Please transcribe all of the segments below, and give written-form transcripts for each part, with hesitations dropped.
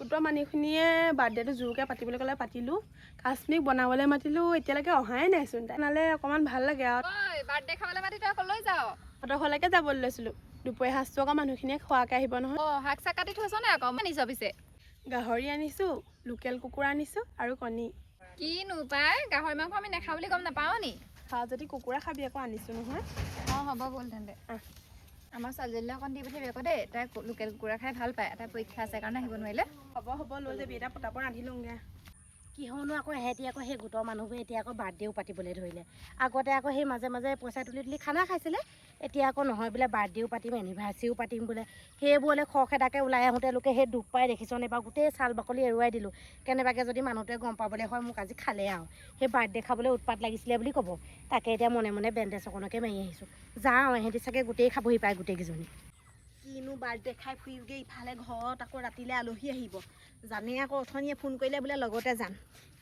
গোটৰ মানুহখিনিয়ে বাৰ্থডেটো জোৰকৈ পাতিবলৈ ক'লে পাতিলোঁ। কাশ্মীক বনাবলৈ মাতিলোঁ, এতিয়ালৈকে অহাই নাইচোন। তাইনালে অকণমান ভাল লাগে আৰু। বাৰ্থডে খাবলৈ মাতি তই ক'লৈ যাৱ? সিহঁতৰ ঘৰলৈকে যাবলৈ লৈছিলোঁ। দুপৰীয়া সাঁজটো আকৌ মানুহখিনিয়ে খোৱাকৈ আহিব নহয়। শাক চাক কাটি থৈছ নে আকৌ আনিছ পিছে? গাহৰি আনিছোঁ, লোকেল কুকুৰা আনিছোঁ আৰু কণী। কিনো পাই, গাহৰি মাংস আমি নাখাওঁ বুলি গম নাপাওঁ নি? খাওঁ যদি কুকুৰা খাবি আকৌ, আনিছোঁ নহয়। হ'ব ব'ল তেন্তে। আমাৰ ছোৱালীজনীলৈ অকণ দি পঠিয়াবি আকৌ দেই, তাই লোকেল কুকুৰা খাই ভাল পায়। তাই পৰীক্ষা আছে কাৰণে আহিব নোৱাৰিলে। হ'ব লৈ যাবি, এতিয়া পটাপট ৰান্ধি লওঁগৈ। কিহনো আকৌ সিহঁতি আকৌ সেই গোটৰ মানুহবোৰে এতিয়া আকৌ বাৰ্থডেও পাতিবলৈ ধৰিলে। আগতে আকৌ সেই মাজে মাজে পইচা তুলি খানা খাইছিলে, এতিয়া আকৌ নহয় বোলে বাৰ্থডেও পাতিম, এনিভাৰ্চাৰীও পাতিম বোলে। সেইবোৰলে খৰখেদাকৈ ওলাই আহোঁতে লোকে সেই দুখ পাই দেখিছনে বাৰু, গোটেই ছাল বাকলি এৰুৱাই দিলোঁ। কেনেবাকৈ যদি মানুহটোৱে গম পাবলৈ হয় মোক আজি খালে আৰু সেই বাৰ্থডে খাবলৈ উৎপাত লাগিছিলে বুলি ক'ব। তাকে এতিয়া মনে মনে বেণ্ডেজ অকণকে মাৰি আহিছোঁ। যাওঁ, সিহঁতি চাগে গোটেই খাবহি পায় গোটেইকেইজনী। কিনো বাৰ্থডে খাই ফুৰিবগৈ, ইফালে ঘৰত আকৌ ৰাতিলৈ আলহী আহিব। জানে আকৌ অথনিয়ে ফোন কৰিলে বোলে লগতে যাম।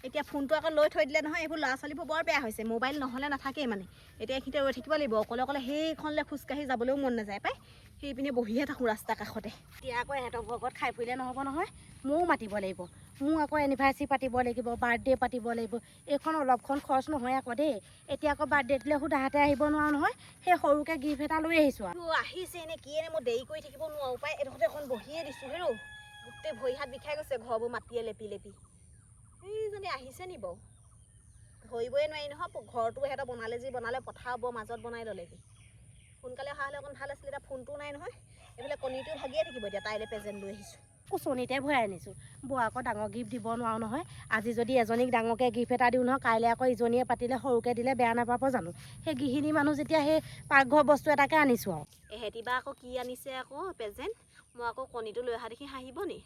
এতিয়া ফোনটো আকৌ লৈ থৈ দিলে নহয়। এইবোৰ ল'ৰা ছোৱালীবোৰ বৰ বেয়া হৈছে, মোবাইল নহ'লে নাথাকেই মানে। এতিয়া এইখিনিতে ৰৈ থাকিব লাগিব, অকলে সেইখনলৈ খোজকাঢ়ি যাবলৈও মন নাযায় পাই। সেইপিনে বহিহে থাকোঁ ৰাস্তাৰ কাষতে। এতিয়া আকৌ ইহঁতৰ ঘৰত খাই ফুৰিলে নহ'ব নহয়, ময়ো মাতিব লাগিব। মোৰ আকৌ এনিভাৰ্চাৰী পাতিব লাগিব, বাৰ্থডে পাতিব লাগিব। এইখন অলপখন খৰচ নহয় আকৌ দেই। এতিয়া আকৌ বাৰ্থডে দিলে সুধাতে আহিব নোৱাৰো নহয়, সেই সৰুকৈ গিফ্ট এটা লৈ আহিছোঁ আৰু। আহিছে এনে কি এনে মই দেৰি কৰি থাকিব নোৱাৰোঁ পাই। এডোখৰতে এখন বহিয়ে দিছোঁ হেৰৌ, গোটেই ভৰি হাত বিষাই গৈছে ঘৰবোৰ মাটিয়ে লেপি লেপি। এইজনী আহিছে নি বাৰু, ধৰিবই নোৱাৰি নহয়। ঘৰটো সিহঁতৰ বনালে যি বনালে, পথাৰ বৰ মাজত বনাই ল'লেগৈ। সোনকালে অহা হ'লে অকণ ভাল আছিলে, এতিয়া ফোনটোও নাই নহয়। এইফালে কণীটো ভাগিয়ে থাকিব। এতিয়া তাইলৈ প্ৰেজেণ্ট লৈ আহিছোঁ, কোচনিতে ভৰাই আনিছোঁ। বৰ আকৌ ডাঙৰ গিফ্ট দিব নোৱাৰো নহয়। আজি যদি এজনীক ডাঙৰকৈ গিফ্ট এটা দিওঁ নহয়, কাইলৈ আকৌ ইজনীয়ে পাতিলে সৰুকৈ দিলে বেয়া নাপাব জানো? সেই গৃহিণী মানুহ যেতিয়া সেই পাকঘৰ বস্তু এটাকে আনিছোঁ আৰু। এহেঁতি বা আকৌ কি আনিছে আকৌ প্ৰেজেণ্ট। মই আকৌ কণীটো লৈ অহা দেখি হাঁহিব নি?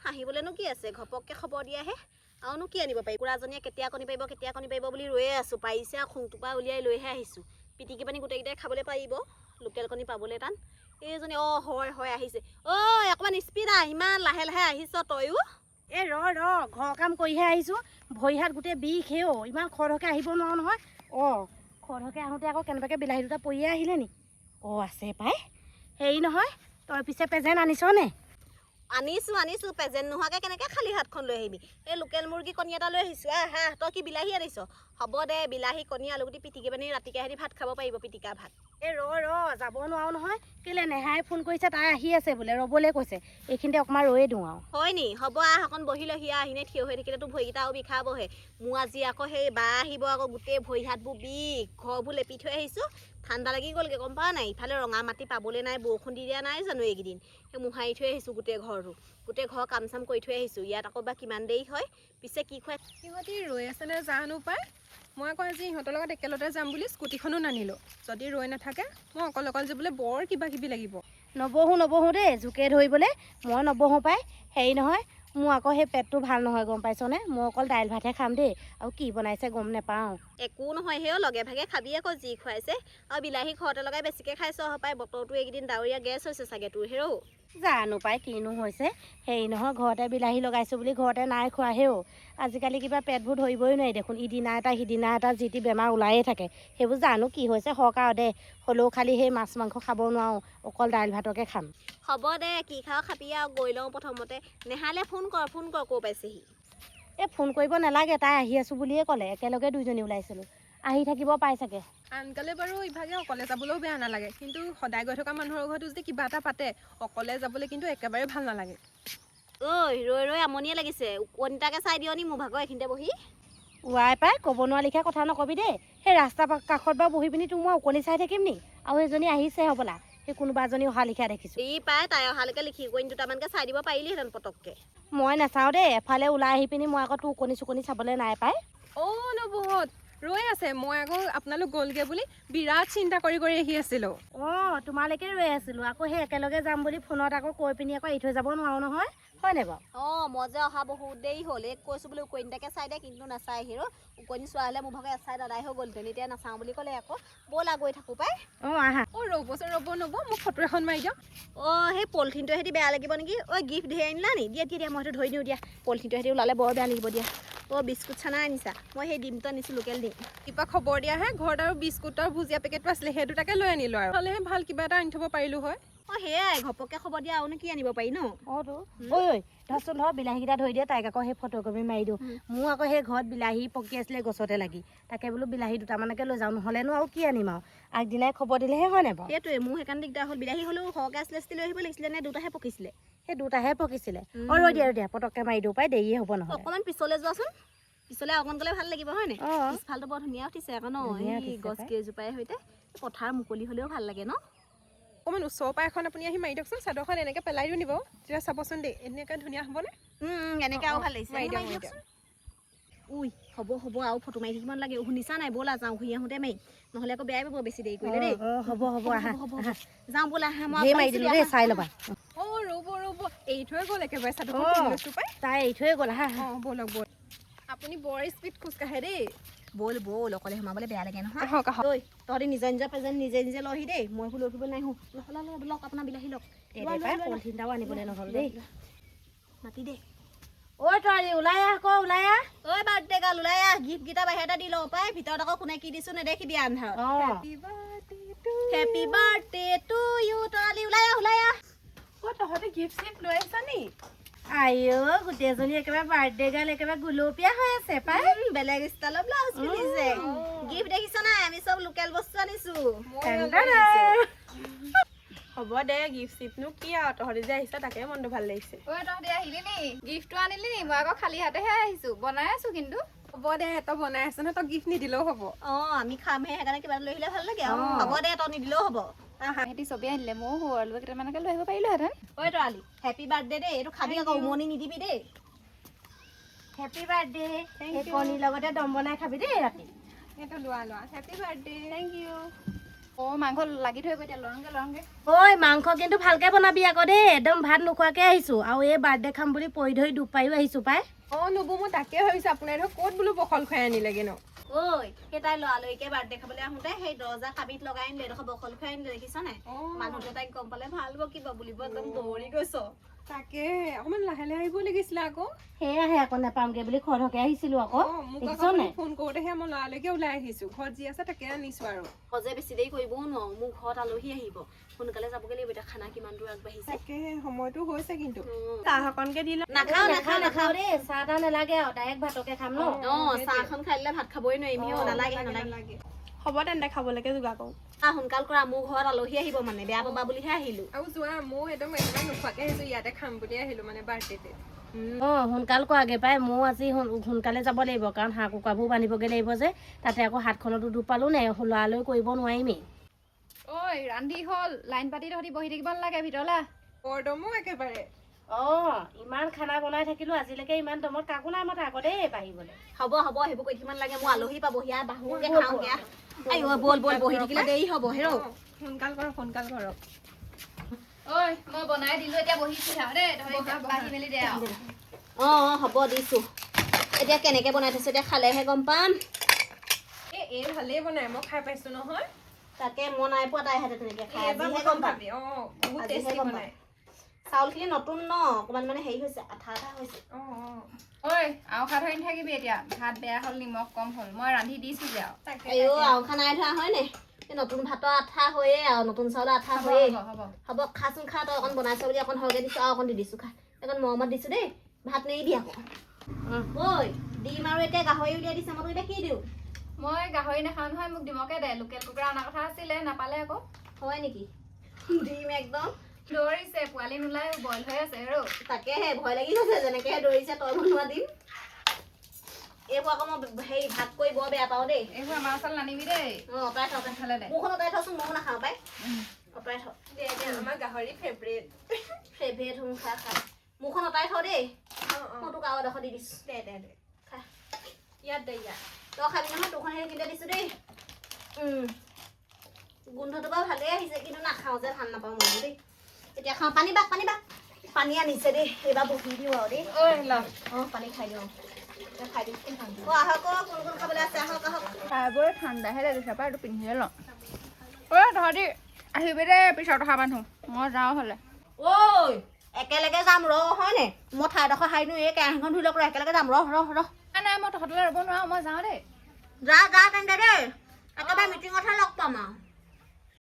হাঁহিবলৈনো কি আছে, ঘপককৈ খবৰ দিয়াহে। আৰুনো কি আনিব পাৰি? কুকুৰাজনীয়ে কেতিয়া কণী পাৰিব বুলি ৰৈয়ে আছোঁ। পাৰিছে আৰু খুংটোপা উলিয়াই লৈহে আহিছোঁ। পিটিকি পানি গোটেইকেইটাই খাবলৈ পাৰিব, লোকেল কণী পাবলৈ টান। এইজনী হয় আহিছে। অকণমান স্পীড ইমান লাহে লাহে আহিছ তয়ো। এই ৰ ঘৰৰ কাম কৰিহে আহিছোঁ। ভৰি হাত গোটেই বিষ হেও, ইমান খৰধৰকৈ আহিব নোৱাৰো নহয়। খৰধৰকৈ আহোঁতে আকৌ কেনেবাকৈ বিলাহী দুটা পৰিয়ে আহিলে নি? আছে পাই। হেৰি নহয়, তই পিছে প্ৰেজেণ্ট আনিছ নে? আনিছোঁ। প্ৰেজেণ্ট নোহোৱাকৈ কেনেকৈ খালী হাতখন লৈ আহিবি? এই লোকেল মুৰ্গী কণী এটা লৈ আহিছোঁ। তই কি বিলাহী আনিছ? হ'ব দে, বিলাহী কণী আলুগুটি পিটিকি পানি ৰাতিকৈ সিহঁতি ভাত খাব পাৰিব, পিটিকা ভাত। এই ৰ যাব নোৱাৰো নহয়। কেলৈ নেহাই ফোন কৰিছে, তাই আহি আছে বোলে, ৰ'বলৈ কৈছে। এইখিনিতে অকণমান ৰৈয়ে দিওঁ আৰু। হয় নি? হ'ব অকণ বহি লহি আহিনে থিয় হৈ থাকিলেতো ভৰিকেইটা আৰু বিষাবহে। মোৰ আজি আকৌ সেই বা আহিব, আকৌ গোটেই ভৰি হাতবোৰ বিষ। ঘৰবোৰ লেপি থৈ আহিছোঁ, ঠাণ্ডা লাগি গ'লগৈ গম পাৱ নাই? ইফালে ৰঙা মাটি পাবলৈ নাই, বৰষুণ দি দিয়া নাই জানো এইকেইদিন? সেই মোহাৰি থৈ আহিছোঁ গোটেই ঘৰ কাম চাম কৰি থৈ আহিছোঁ। ইয়াত আকৌ বা কিমান দেৰি হয়। পিছে কি খুৱাই সিহঁতি ৰৈ আছেনে জানো পাই। মই আকৌ আজি সিহঁতৰ লগত একেলগতে যাম বুলি স্কুটিখনো নানিলোঁ। যদি ৰৈ নাথাকে মই অকল যাবলৈ বৰ কিবা কিবি লাগিব। নবহোঁ দেই, জোকে ধৰিবলৈ মই নবহোঁ পাই। হেৰি নহয়, মোৰ আকৌ সেই পেটটো ভাল নহয় গম পাইছনে? মই অকল দাইল ভাতহে খাম দেই, আৰু কি বনাইছে গম নাপাওঁ। একো নহয় হেও, লগে ভাগে খাবি আকৌ যি খুৱাইছে। আৰু বিলাহী ঘৰতে লগাই বেছিকৈ খাইছ পাই। বতৰটো এইকেইদিন ডাৱৰীয়া, গেছ হৈছে চাগে তোৰ হেৰৌ। জানো পাই কিনো হৈছে। হেৰি নহয়, ঘৰতে বিলাহী লগাইছোঁ বুলি ঘৰতে নাই খোৱা হেও। আজিকালি কিবা পেটবোৰ ধৰিবই নোৱাৰি দেখোন। ইদিনা এটা সিদিনা এটা যি টি বেমাৰ ওলায়ে থাকে। সেইবোৰ জানো কি হৈছে, হওক আৰু দে। হ'লেও খালি সেই মাছ মাংস খাব নোৱাৰোঁ, অকল দাইল ভাতকে খাম। হ'ব দে, কি খাওঁ খাবি আৰু। গৈ লওঁ প্ৰথমতে। নেহালে ফোন কৰ ক'ৰ পাইছেহি। ফোন কৰিব নালাগে, তাই আহি আছোঁ বুলিয়ে ক'লে। একেলগে দুইজনী ওলাইছিলোঁ, আহি থাকিব পাই চাগে। আনকালে বাৰু ইভাগে অকলে যাবলৈও বেয়া নালাগে, কিন্তু সদায় গৈ থকা মানুহৰ ঘৰতো যদি কিবা এটা পাতে, অকলে যাবলৈ কিন্তু একেবাৰে ভাল নালাগে। ৰৈ আমনিয়ে লাগিছে। কণীটাকে চাই দিয় নি মোৰ ভাগৰ এইখিনিতে বহি? পাই ক'ব নোৱাৰা লিখা কথা নকবি দেই। সেই ৰাস্তা কাষত বা বহি পিনি তোক মই ওকণি চাই থাকিম নি? আৰু এজনী আহিছে হ'বলা, সেই কোনোবা এজনী অহা লিখা দেখিছোঁ। পাই তাই অহালৈকে লিখি কণী দুটামানকৈ চাই দিব পাৰিলিহেঁতেন পটককৈ। মই নাচাওঁ দেই, এফালে ওলাই আহি পিনি মই আকৌ তোৰ ওকণি চুকণি চাবলৈ নাই পাই। নবৌহঁত ৰৈ আছে। মই আকৌ আপোনালোক গ'লগৈ বুলি বিৰাট চিন্তা কৰি আহি আছিলোঁ। তোমালৈকে ৰৈ আছিলোঁ। আকৌ সেই একেলগে যাম বুলি ফোনত আকৌ কৈ পিনি আকৌ এৰি থৈ যাব নোৱাৰো নহয়, হয়নে বাৰু? মই যে অহা বহুত দেৰি হ'ল। কৈছোঁ বোলে ওকণিটাকে চাই দে, কিন্তু নাচাই হিৰ'। ওকণি চোৱা হ'লে মোৰ ভাগে এচাই দাদাই হৈ গ'লহেঁতেন। এতিয়া নাচাওঁ বুলি ক'লে আকৌ। ব'লা গৈ থাকোঁ পাই। আহা। ৰ'ব মোক ফটো এখন মাৰি দিয়ক। সেই পলিথিনটো সিহঁতি বেয়া লাগিব নেকি? গিফ্ট ধেৰ আনিলা নি? দিয়া মই সেইটো ধৰি দিওঁ দিয়া। পলিথিনটো সিহঁতি ওলালে বৰ বেয়া লাগিব দিয়া। বিস্কুট চানা আনিছা? মই সেই ডিমটো আনিছোঁ, লোকেল ডিম। কিবা খবৰ দিয়াহে, ঘৰত আৰু বিস্কুট আৰু ভুজিয়া পেকেটটো আছিলে, সেইটো তাকে লৈ আনিলোঁ আৰু। হ'লেহে ভাল কিবা এটা আনি থ'ব পাৰিলোঁ হয়। অঁ সেয়াই ঘপককৈ খবৰ দিয়া আৰুনো কি আনিব পাৰি ন অঁ তো ঐ ধৰচোন ধৰ বিলাহীকেইটা ধৰি দিয়ে তাইক আকৌ সেই ফটোকপি মাৰি দিওঁ মোৰ আকৌ সেই ঘৰত বিলাহী পকি আছিলে গছতে লাগি তাকে বোলো বিলাহী দুটামানকে লৈ যাওঁ নহ'লেনো আৰু কি আনিম আৰু আগদিনাই খবৰ দিলেহে হয় নাই বাৰু সেইটোৱে মোৰ সেইকাৰণে দিগদাৰ হ'ল বিলাহী হ'লেও সৰহকৈ আছিলে লৈ আহিব লাগিছিলে নে দুটাহে পকিছিলে সেই দুটাহে পকিছিলে অঁ ৰৈ দিয়া পটককৈ মাৰি দিওঁ পাই দেৰিয়ে হ'ব নহয় অকণমান পিছলৈ যোৱাচোন পিছলৈ অকণ গ'লে ভাল লাগিব হয় নাই অঁ পিছফালটো বৰ ধুনীয়া উঠিছে আকৌ ন ধুনীয়া এই উঠিছে গছ পাই। কেইজোপাই সৈতে পথাৰ মুকলি হ'লেও ভাল লাগে ন অকণমান ওচৰৰ পৰা এখন আপুনি আহি মাৰি দিয়কচোন চাদৰখন এনেকৈ পেলাই দিওঁ নিব তেতিয়া চাবচোন দেই এনেকৈ ধুনীয়া হ'বনে এনেকৈ আৰু ভাল লাগিছে মাৰি দিয়ক, মাৰি মাৰি দিয়কচোন উই হ'ব আৰু ফটো মাৰি থাকিব নালাগে শুনিছা নাই ব'লা যাওঁ ঘূৰি আহোঁতে মাৰি নহ'লে আকৌ বেয়াই পাব বেছি দেৰি কৰিলে দেই অঁ হ'ব আহা যাওঁ ব'লা আহা মই ধেৰ মাৰি দিলোঁ দেই চাই ল'বা অঁ ৰ'ব এৰি থৈ গ'ল একেবাৰে চাদৰখন অঁ পিন্ধি লৈছোঁ পাই তাই এৰি থৈ গ'ল আহা অঁ ব'লক আপুনি বৰ স্পীড খোজকাঢ়ে দেই ব'ল অকলে সোমাবলৈ বেয়া লাগে নহয় আহক ঐ তহঁতি নিজৰ প্ৰেজেণ্ট নিজে লহি দেই মই লৈ ফুৰিব নাই লওক আপোনাৰ বিলাহী লওক পলিথিনটাও আনিবলৈ নহ'ল দেই মাতি দে ঐ তই ওলাই আহ আকৌ ওলাই আহ ঐ বাৰ্থডে গাল ওলাই আহ গিফ্টকেইটা বাহিৰতে দি লওঁ পাই ভিতৰত আকৌ কোনে কি দিছোঁ নেদেখিবি আন্ধাৰত অঁ হেপী বাৰ্থডে টু ইউ তৰালি ওলাই আহ অঁ তহঁতে গিফ্ট চিফ্ট লৈ আহিছা নি আইঅ গোটেইজনী একেবাৰে বাৰ্থডে গাল একেবাৰে গুলপীয়া হৈ আছে পাই বেলেগ ষ্টাইলৰ ব্লাউজ পিন্ধিছে গিফ্ট দেখিছ নাই আমি চব লোকেল বস্তু আনিছো হ'ব দে গিফ্ট চিফ্টনো কি আৰু তহঁতি যে আহিছা তাকে মনটো ভাল লাগিছে ঐ তহঁতি আহিলি নি গিফ্টটো আনিলি নি মই আকৌ খালী হাতেহে আহিছোঁ বনাই আছোঁ কিন্তু হ'ব দে তই বনাই আছ নহয় তই গিফ্ট নিদিলেও হ'ব আমি খামহে সেইকাৰণে কিবা লৈ আহিলে ভাল লাগে হ'ব দে তই নিদিলেও হ'ব সিহঁতি চবেই আনিলে ময়ো সৰু কেইটামানকে লৈ আহিব পাৰিলোহেঁতেন ঐ তৰালি হেপী বাৰ্থডে দেই এইটো খাবি আকৌ উমনি নিদিবি দেই হেপী বাৰ্থডে এই কণীৰ লগতে দম বনাই খাবি দেই ৰাতি সেইটো লোৱা হেপী বাৰ্থডে থেংক ইউ অঁ মাংস লাগি থৈ গৈ এতিয়া লৰংগে ঐ মাংস কিন্তু ভালকে বনাবি আকৌ দেই একদম ভাত নোখোৱাকে আহিছোঁ আৰু এই বাৰ্থডে খাম বুলি পৰি ধৰি দুখ পায়ো আহিছোঁ পাই অঁ নবৌ মই তাকে ভাবিছোঁ আপোনাৰ ধৰক ক'ত বোলো বখল খুৱাই আনিলেগে ন ঐ সেই তাই লৰালৰিকে বাৰ্থডে খাবলৈ আহোঁতে সেই দৰ্জা কাবিত লগাই আনিলে এডোখৰ বখল খুৱাই আনিলে দেখিছ নাই মানুহটোৱে তাইক গম পালে ভাল বকিব বুলিব একদম দৌৰি গৈছ তাকে অকণমান লাহে আহিব লাগিছিলে আকৌ সেয়াহে আকৌ নাপামগে বুলি খৰকে আহিছিলোঁ আকৌ মোক দেখিছ আকৌ নাই ফোন কৰোঁতেহে মই লৰালৈকে ওলাই আহিছোঁ ঘৰত যি আছে তাকে আনিছোঁ আৰু সজে বেছি দেৰি কৰিবও নোৱাৰো মোৰ ঘৰত আলহী আহিব সোনকালে যাবগৈ লাগিব এতিয়া খানা কিমান দূৰ আগবাঢ়িছে তাকে সময়টো হৈছে কিন্তু চাহ অকণকে দি নাখাওঁ দেই চাহ তাহ নালাগে আৰু ডাইৰেক্ট ভাতকে খাম ন চাহখন খাই দিলে ভাত খাবই নোৱাৰিম নালাগে হ'ব তেন্তে খাবলৈকে যোগাৰ কৰোঁ সোনকাল কৰা মোৰ ঘৰত আলহী আহিব মানে বেয়া পাবা বুলিহে আহিলো আৰু যোৱা মই একদম একেবাৰে নোখোৱাকৈ আহিছোঁ ইয়াতে খাম বুলি আহিলোঁ মানে বাৰ্থডেতে অঁ সোনকাল কৰাগে পাই ময়ো আজি সোনকালে যাব লাগিব কাৰণ হাঁহ কুকুৰাবোৰ বান্ধিবগৈ লাগিব যে তাতে আকৌ হাতখনতো দুখ পালোঁ নে লৰালৈ কৰিব নোৱাৰিমেই ঐ ৰান্ধি হ'ল লাইন পাতি তহঁতি বহি থাকিব নালাগে ভিতৰলৈ বৰদমো একেবাৰে অঁ ইমান খানা বনাই থাকিলোঁ আজিলৈকে ইমান দমত কাকো নাই মতা আকৌ দেই বাঢ়িবলৈ হ'ব সেইবোৰ কৈ থাকিব নালাগে মোৰ আলহী পাবহি আৰু বাহুকে খাওঁগে আইঅ বল বহি থাকিলে দেৰি হ'ব হেৰ সোনকাল কৰক ঐ মই বনাই দিলোঁ এতিয়া বহিছোহে আৰু দেই তহঁতি বাঢ়ি মেলি দে আৰু হ'ব দিছোঁ এতিয়া কেনেকৈ বনাই থৈছে এতিয়া খালেহে গম পাম এই ভালেই বনাই মই খাই পাইছোঁ নহয় তাকে মই নাই পোৱা তাই হাতে তেনেকৈ খাই আজিহে গম পাম বহুত আজিহে টেষ্টি গম পাম বনাই চাউলখিনি নতুন ন অকণমান মানে হেৰি হৈছে আঠা হৈছে ঐ আওখা ধৰি নাথাকিবি এতিয়া ভাত বেয়া হ'ল নিমখ কম হ'ল মই ৰান্ধি দিছোঁ যে আৰু আওখা নাই ধৰা হয় নে এই নতুন ভাতৰ আঠা হয়েই আৰু নতুন চাউলৰ আঠা হয়েই হ'ব খাচোন খা তই অকণ বনাইছ বুলি অকণ সৰহকৈ দিছোঁ আৰু অকণ দি দিছোঁ খা অকণ মৰমত দিছোঁ দেই ভাত নেৰিবি আকৌ ঐ ডিম আৰু এতিয়া গাহৰি উলিয়াই দিছে মই তোক এতিয়া কি দিওঁ মই গাহৰি নাখাওঁ নহয় মোক ডিমকে দে লোকেল কুকুৰা অনা কথা আছিলে নাপালে আকৌ হয় নেকি ডিম একদম দৌৰিছে পোৱালি নোলাই বইল হৈ আছে আৰু তাকেহে ভয় লাগি গৈছে যেনেকৈহে দৌৰিছে তই বনোৱা ডিম এইবোৰ আকৌ মই হেৰি ভাত কৰি বৰ বেয়া পাওঁ দেই এইবোৰ আমাৰ ওচৰত নানিবি দেই অঁতৰাই থ খালে দে মোৰখন অঁতৰাই থচোন ময়ো নাখাওঁ পাই অঁতৰাই থ আমাৰ গাহৰি ফেভৰেট খা মোৰখন অঁতৰাই থ দেই মই তোক আৰু এডোখৰ দি দিছোঁ দে খা ইয়াত দে ইয়াত তই খাবি নহয় তোৰখন হেৰি কিনে দিছোঁ দেই গোন্ধটো বাৰু ভালেই আহিছে কিন্তু নাখাওঁ যে ভাল নাপাওঁ মই দেই এতিয়া খাওঁ পানী বাক পানী আনিছে দেই এইবাৰ বহি দিওঁ আৰু দেই পানী খাই দিওঁ খাই দিওঁ আহক কোন খাবলৈ আছে আহক খাই ঠাণ্ডাহে লাগিছে পাই এইটো পিন্ধিয়ে লওঁ তহঁতি আহিবি দে পিছত অহা মানুহ মই যাওঁ হ'লে ঐ একেলগে যাম হয়নে মই ঠাইডোখৰ সাৰি দিওঁ এই কেৰাহীখন ধুই লওক একেলগে যাম নাই মই তহঁতলৈ ৰ'ব নোৱাৰোঁ মই যাওঁ দেই যা তেন্তে দেই একেবাৰে মিটিঙতহে লগ পাম আৰু